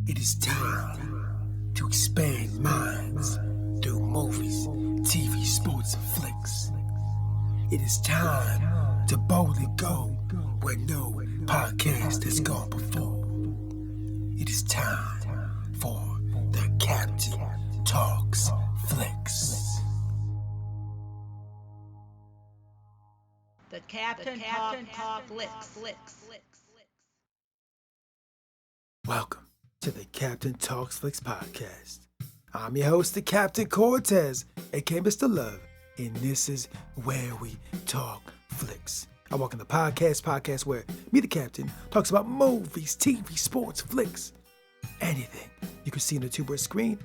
It is time to expand minds through movies, TV, sports, and flicks. It is time to boldly go where no podcast has gone before. It is time for the Captain Talks Flicks. The Captain Talk Flicks. Welcome to the Captain Talks Flicks podcast. I'm your host, the Captain Cortez, aka Mr. Love, and this is where we talk flicks. I welcome the podcast where me, the Captain, talks about movies, TV, sports, flicks, anything you can see on the two-word screen.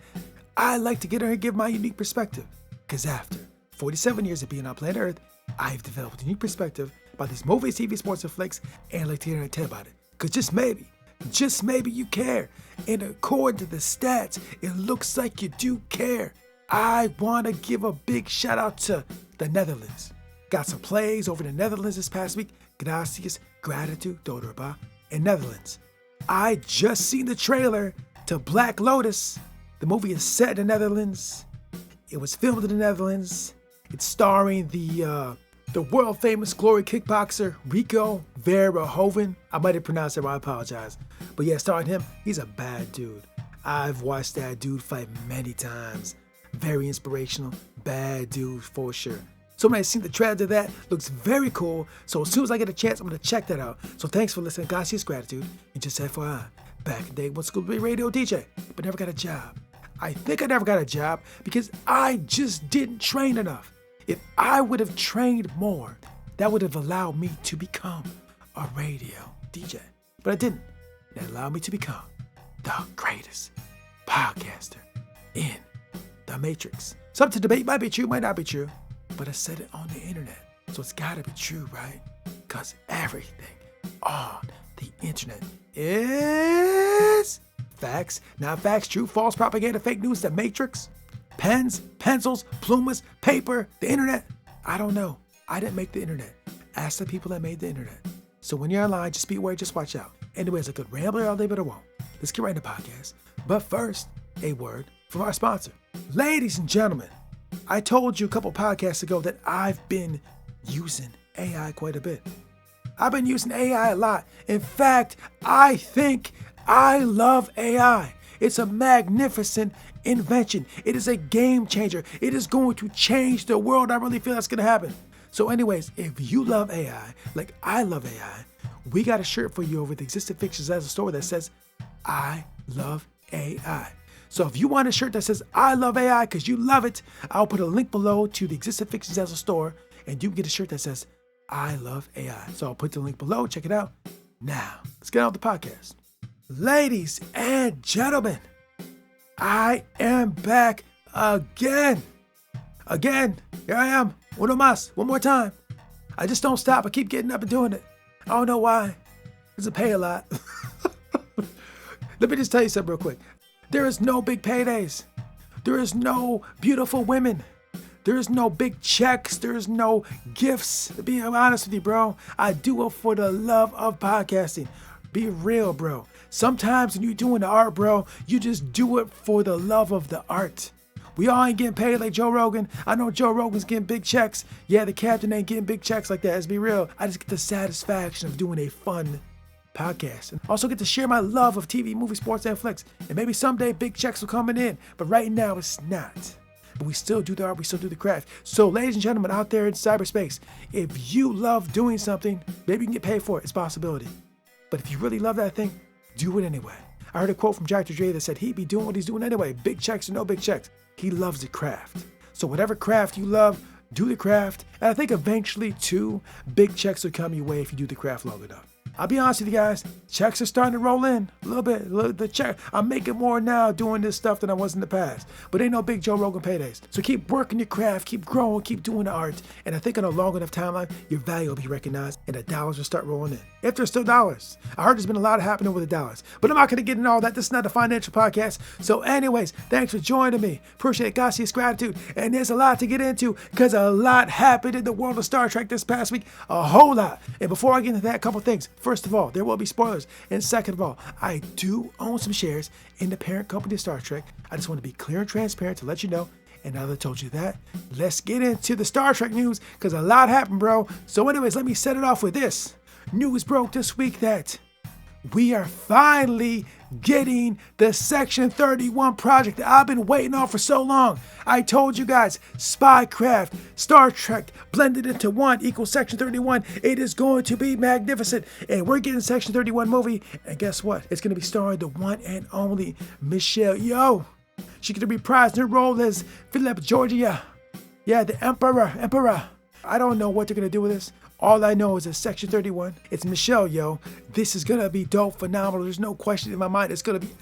I like to get on here and give my unique perspective, because after 47 years of being on planet Earth, I've developed a unique perspective about these movies, TV, sports, and flicks, and I'd like to hear and tell about it. Because just maybe you care. And according to the stats, it looks like you do care. I want to give a big shout out to the Netherlands. Got some plays over in the Netherlands this past week. Gracias, gratitude, Dodorba, in Netherlands. I just seen the trailer to Black Lotus. The movie is set in the Netherlands. It was filmed in the Netherlands. It's starring the world famous glory kickboxer Rico Verhoeven. I might have pronounced it wrong, I apologize. But yeah, starring him, he's a bad dude. I've watched that dude fight many times. Very inspirational, bad dude for sure. So when I seen the trailer to that, looks very cool. So as soon as I get a chance, I'm gonna check that out. So thanks for listening, gracias, gratitude. And just FYI, back in the day, was going to be a radio DJ, but never got a job. I think I never got a job because I just didn't train enough. If I would have trained more, that would have allowed me to become a radio DJ. But I didn't. That allowed me to become the greatest podcaster in the Matrix. Some to debate might be true, might not be true, but I said it on the internet. So it's gotta be true, right? Because everything on the internet is facts, not facts, true, false, propaganda, fake news, the Matrix. Pens, pencils, plumas, paper, the internet. I don't know. I didn't make the internet. Ask the people that made the internet. So when you're online, just be aware, just watch out. Anyways, I could ramble all day, but I won't. Let's get right into the podcast. But first, a word from our sponsor. Ladies and gentlemen, I told you a couple podcasts ago that I've been using AI quite a bit. I've been using AI a lot. In fact, I think I love AI. It's a magnificent invention. It is a game changer. It is going to change the world. I really feel that's going to happen. So anyways, if you love AI, like I love AI, we got a shirt for you over at the Existing Fictions as a store that says, I love AI. So if you want a shirt that says, I love AI because you love it, I'll put a link below to the Existing Fictions as a store and you can get a shirt that says, I love AI. So I'll put the link below. Check it out. Now, let's get on with the podcast. Ladies and gentlemen, I am back again. Here I am. Uno más. One more time. I just don't stop. I keep getting up and doing it. I don't know why. Because it pay a lot. Let me just tell you something real quick. There is no big paydays. There is no beautiful women. There is no big checks. There is no gifts. To be honest with you, bro, I do it for the love of podcasting. Be real, bro. Sometimes when you're doing the art, bro, you just do it for the love of the art. We all ain't getting paid like Joe Rogan. I know Joe Rogan's getting big checks. Yeah, the Captain ain't getting big checks like that. Let's be real. I just get the satisfaction of doing a fun podcast. And also get to share my love of TV, movie, sports, and flicks. And maybe someday big checks will come in. But right now, it's not. But we still do the art. We still do the craft. So ladies and gentlemen out there in cyberspace, if you love doing something, maybe you can get paid for it. It's a possibility. But if you really love that thing, do it anyway. I heard a quote from Dr. Dre that said he'd be doing what he's doing anyway. Big checks or no big checks. He loves the craft. So whatever craft you love, do the craft. And I think eventually, too, big checks will come your way if you do the craft long enough. I'll be honest with you guys, checks are starting to roll in a little bit. The check, I'm making more now doing this stuff than I was in the past. But ain't no big Joe Rogan paydays. So keep working your craft, keep growing, keep doing the art. And I think on a long enough timeline, your value will be recognized and the dollars will start rolling in. If there's still dollars. I heard there's been a lot happening with the dollars. But I'm not going to get into all that. This is not a financial podcast. So anyways, thanks for joining me. Appreciate it. Gracias, gratitude. And there's a lot to get into because a lot happened in the world of Star Trek this past week. A whole lot. And before I get into that, a couple things. First of all, there will be spoilers. And second of all, I do own some shares in the parent company of Star Trek. I just want to be clear and transparent to let you know. And now that I told you that, let's get into the Star Trek news, because a lot happened, bro. So anyways, let me set it off with this. News broke this week that we are finally getting the Section 31 project that I've been waiting on for so long. I told you guys, Spycraft, Star Trek, blended into one equals Section 31. It is going to be magnificent. And we're getting Section 31 movie. And guess what? It's going to be starring the one and only Michelle Yeoh. She could reprise her role as Philip Georgia. Yeah, the Emperor. I don't know what they're going to do with this. All I know is that Section 31, it's Michelle Yeoh. This is going to be dope, phenomenal. There's no question in my mind. It's going to be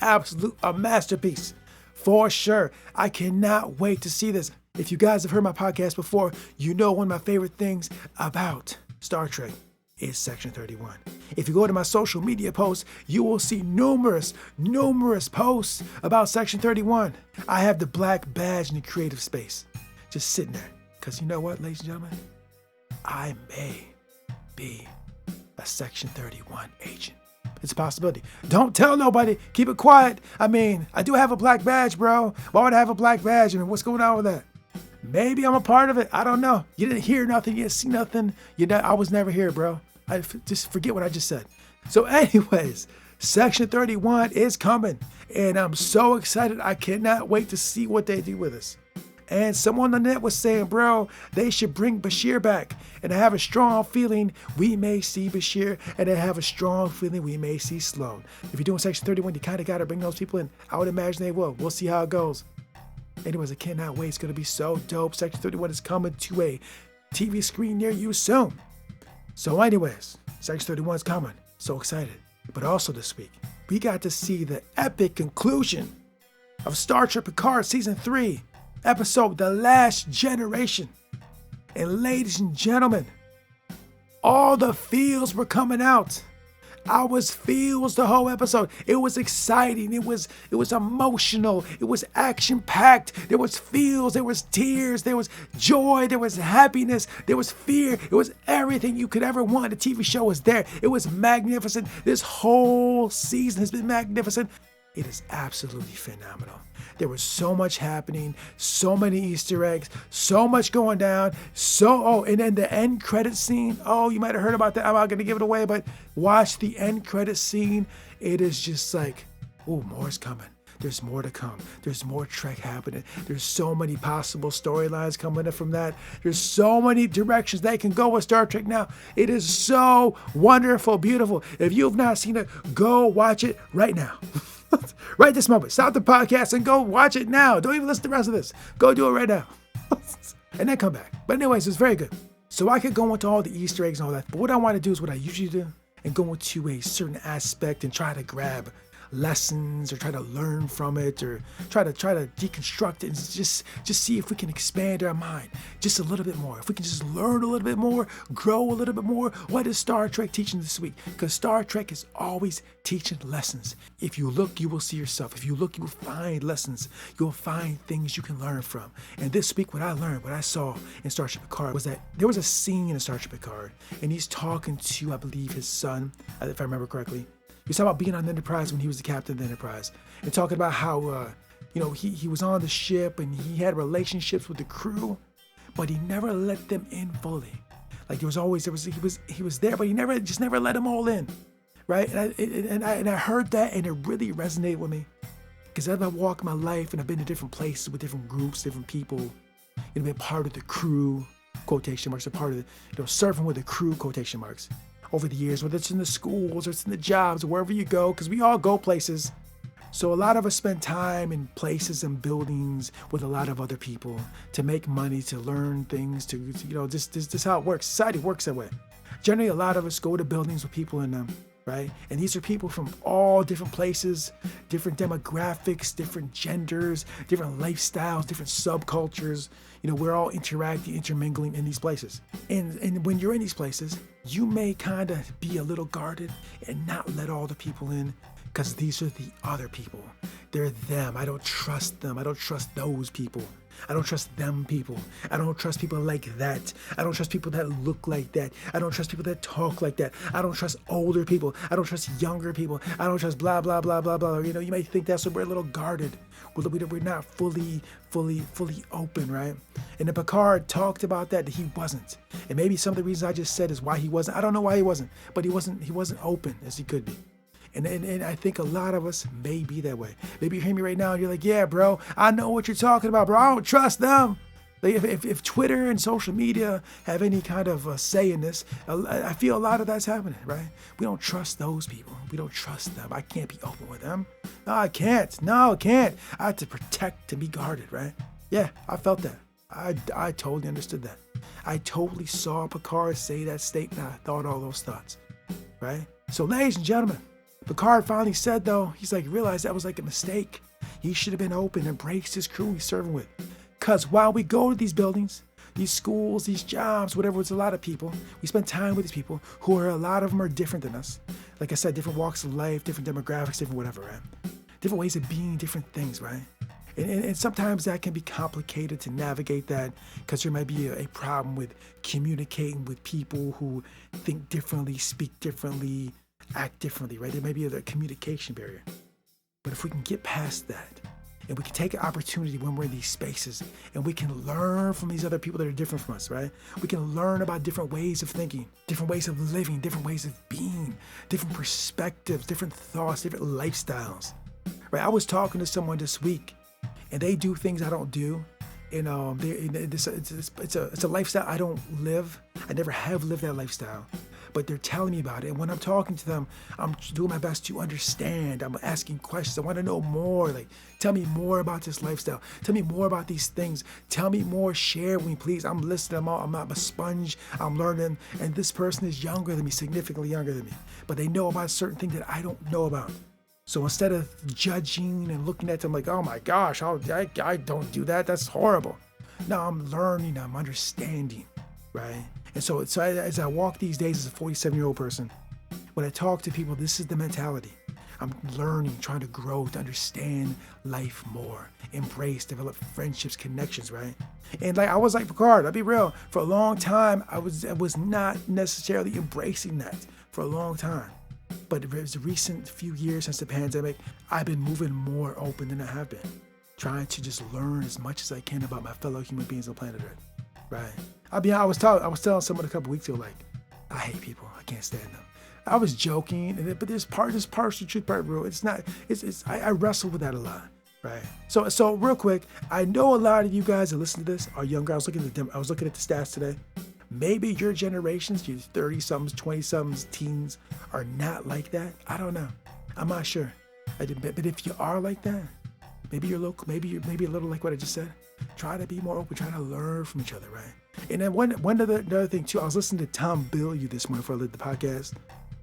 a masterpiece. For sure. I cannot wait to see this. If you guys have heard my podcast before, you know one of my favorite things about Star Trek is Section 31. If you go to my social media posts, you will see numerous posts about Section 31. I have the black badge in the creative space, just sitting there. Because you know what, ladies and gentlemen? I may be a Section 31 agent. It's a possibility. Don't tell nobody. Keep it quiet. I mean, I do have a black badge, bro. Why would I have a black badge? I mean, what's going on with that? Maybe I'm a part of it. I don't know. You didn't hear nothing. You didn't see nothing. I was never here, bro. Just forget what I just said. So anyways, Section 31 is coming. And I'm so excited. I cannot wait to see what they do with this. And someone on the net was saying, bro, they should bring Bashir back. And I have a strong feeling we may see Bashir. And I have a strong feeling we may see Sloan. If you're doing Section 31, you kind of got to bring those people in. I would imagine they will. We'll see how it goes. Anyways, I cannot wait. It's going to be so dope. Section 31 is coming to a TV screen near you soon. So anyways, Section 31 is coming. So excited. But also this week, we got to see the epic conclusion of Star Trek Picard Season 3. Episode The Last Generation. And ladies and gentlemen, all the feels were coming out. I was feels the whole episode. It was exciting. It was emotional. It was action-packed. There was feels. There was tears. There was joy. There was happiness. There was fear. It was everything you could ever want. The TV show was there. It was magnificent. This whole season has been magnificent. It is absolutely phenomenal. There was so much happening, so many Easter eggs, so much going down, and then the end credit scene. Oh, you might have heard about that. I'm not going to give it away, but watch the end credit scene. It is just like, oh, more's coming. There's more to come. There's more Trek happening. There's so many possible storylines coming up from that. There's so many directions they can go with Star Trek now. It is so wonderful, beautiful. If you have not seen it, go watch it right now. Right this moment. Stop the podcast and go watch it now. Don't even listen to the rest of this. Go do it right now. And then come back. But anyways, it's very good. So I could go into all the Easter eggs and all that. But what I want to do is what I usually do and go into a certain aspect and try to grab lessons or try to learn from it or try to deconstruct it and just see if we can expand our mind just a little bit more. If we can just learn a little bit more, grow a little bit more. What is Star Trek teaching this week? Because Star Trek is always teaching lessons. If you look, you will see yourself. If you look, you will find lessons. You'll find things you can learn from. And this week, what I saw in Star Trek Picard was that there was a scene in Star Trek Picard and he's talking to, I believe, his son, if I remember correctly. He was talking about being on the Enterprise when he was the captain of the Enterprise and talking about how, he was on the ship and he had relationships with the crew, but he never let them in fully. Like he was there, but he never let them all in, right? And I heard that and it really resonated with me because as I walk my life and I've been to different places with different groups, different people, and been part of the crew, quotation marks, a part of the, surfing with the crew, quotation marks. Over the years, whether it's in the schools or it's in the jobs, wherever you go, because we all go places. So a lot of us spend time in places and buildings with a lot of other people to make money, to learn things, to this how it works. Society works that way. Generally, a lot of us go to buildings with people in them, right? And these are people from all different places, different demographics, different genders, different lifestyles, different subcultures. We're all interacting, intermingling in these places. And when you're in these places, you may kind of be a little guarded and not let all the people in because these are the other people. They're them. I don't trust them. I don't trust those people. I don't trust them people. I don't trust people like that. I don't trust people that look like that. I don't trust people that talk like that. I don't trust older people. I don't trust younger people. I don't trust blah, blah, blah, blah, blah. You know, you might think that's what we're a little guarded. We're not fully open, right? And then Picard talked about that he wasn't. And maybe some of the reasons I just said is why he wasn't. I don't know why he wasn't, but he wasn't open as he could be. And I think a lot of us may be that way. Maybe you hear me right now and you're like, yeah, bro, I know what you're talking about, bro. I don't trust them. Like if Twitter and social media have any kind of say in this, I feel a lot of that's happening, right? We don't trust those people. We don't trust them. I can't be open with them. No, I can't. I have to protect, to be guarded, right? Yeah, I felt that. I totally understood that. I totally saw Picard say that statement. I thought all those thoughts, right? So ladies and gentlemen, Picard finally said, though, he's like, realized that was like a mistake. He should have been open, embraced his crew he's serving with. Because while we go to these buildings, these schools, these jobs, whatever, it's a lot of people. We spend time with these people who are, a lot of them are different than us. Like I said, different walks of life, different demographics, different whatever, right? Different ways of being, different things, right? And sometimes that can be complicated to navigate that because there might be a problem with communicating with people who think differently, speak differently, act differently, right? There may be a communication barrier. But if we can get past that and we can take an opportunity when we're in these spaces and we can learn from these other people that are different from us, right? We can learn about different ways of thinking, different ways of living, different ways of being, different perspectives, different thoughts, different lifestyles, right? I was talking to someone this week and they do things I don't do. And it's a lifestyle I don't live. I never have lived that lifestyle. But they're telling me about it. And when I'm talking to them, I'm doing my best to understand. I'm asking questions. I want to know more. Like, tell me more about this lifestyle. Tell me more about these things. Tell me more. Share with me, please. I'm listening. I'm not a sponge. I'm learning. And this person is younger than me, significantly younger than me. But they know about certain things that I don't know about. So instead of judging and looking at them like, oh my gosh, I don't do that. That's horrible. No, I'm learning. I'm understanding, right? And so as I walk these days as a 47-year-old person, when I talk to people, this is the mentality. I'm learning, trying to grow, to understand life more, embrace, develop friendships, connections, right? And like I was like Picard, I'll be real. For a long time, I was not necessarily embracing that for a long time. But it was the recent few years since the pandemic, I've been moving more open than I have been, trying to just learn as much as I can about my fellow human beings on planet Earth, right? I was telling someone a couple weeks ago, like, I hate people. I can't stand them. I was joking, but there's partial truth, part real. I wrestle with that a lot, right? So real quick, I know a lot of you guys that listen to this are younger. I was looking at the stats today. Maybe your generations, your 30-somethings, 20-somethings, teens, are not like that. I don't know. I'm not sure. But if you are like that, maybe you're local. Maybe a little like what I just said. Try to be more open. Try to learn from each other, right? And then another thing too. I was listening to Tom Bilyeu this morning before I did the podcast,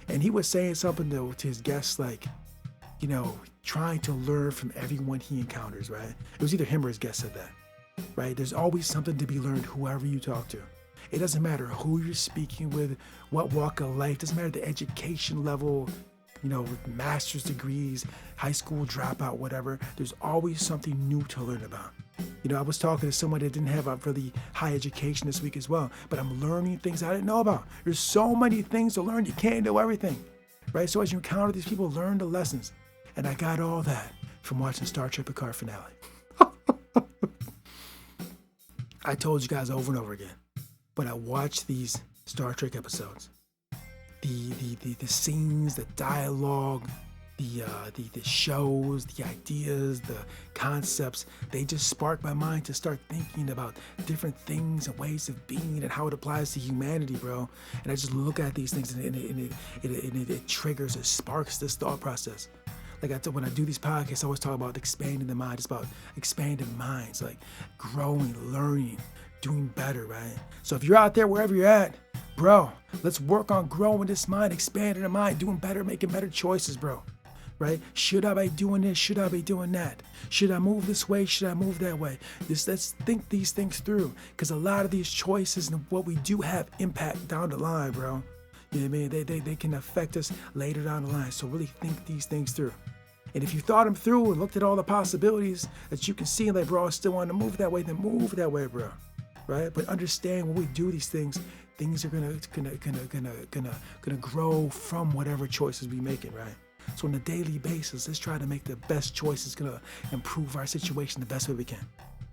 and he was saying something to his guests like, you know, trying to learn from everyone he encounters, right? It was either him or his guest said that, right? There's always something to be learned, whoever you talk to. It doesn't matter who you're speaking with, what walk of life, doesn't matter the education level, you know, with master's degrees, high school dropout, whatever. There's always something new to learn about. You know, I was talking to someone that didn't have a really high education this week as well, but I'm learning things I didn't know about. There's so many things to learn. You can't know everything, right? So as you encounter these people, learn the lessons. And I got all that from watching Star Trek Picard finale. I told you guys over and over again. When I watch these Star Trek episodes, the scenes, the dialogue, the shows, the ideas, the concepts, they just spark my mind to start thinking about different things and ways of being and how it applies to humanity, bro. And I just look at these things and it triggers, it sparks this thought process. Like when I do these podcasts, I always talk about expanding the mind. It's about expanding minds, like growing, learning, doing better, right? So if you're out there, wherever you're at, bro, let's work on growing this mind, expanding the mind, doing better, making better choices, bro, right? Should I be doing this? Should I be doing that? Should I move this way? Should I move that way? Let's think these things through, because a lot of these choices and what we do have impact down the line, bro. You know what I mean? They can affect us later down the line. So really think these things through. And if you thought them through and looked at all the possibilities that you can see, like, bro, I still want to move that way, then move that way, bro. Right? But understand when we do these things are gonna grow from whatever choices we making, right? So on a daily basis, let's try to make the best choices gonna improve our situation the best way we can,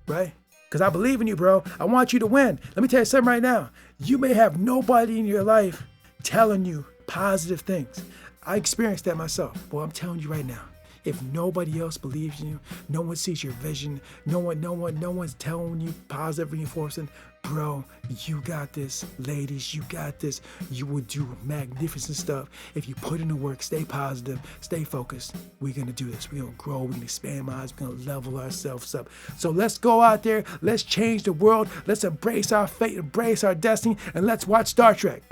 right? Because I believe in you, bro. I want you to win. Let me tell you something right now. You may have nobody in your life telling you positive things. I experienced that myself. Well, I'm telling you right now, if nobody else believes in you, no one sees your vision, no one's telling you positive reinforcement, bro, you got this. Ladies, you got this. You will do magnificent stuff if you put in the work, stay positive, stay focused. We're gonna do this. We're gonna grow, we're gonna expand minds, we're gonna level ourselves up. So let's go out there, let's change the world, let's embrace our fate, embrace our destiny, and let's watch Star Trek.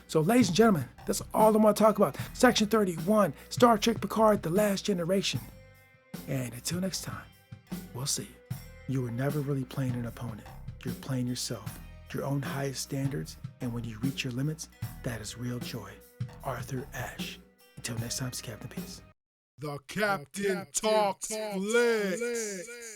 So, ladies and gentlemen, that's all I want to talk about. Section 31, Star Trek Picard, The Last Generation. And until next time, we'll see you. You were never really playing an opponent. You're playing yourself, your own highest standards, and when you reach your limits, that is real joy. Arthur Ashe. Until next time, it's Captain Peace. The Captain Talks Flicks.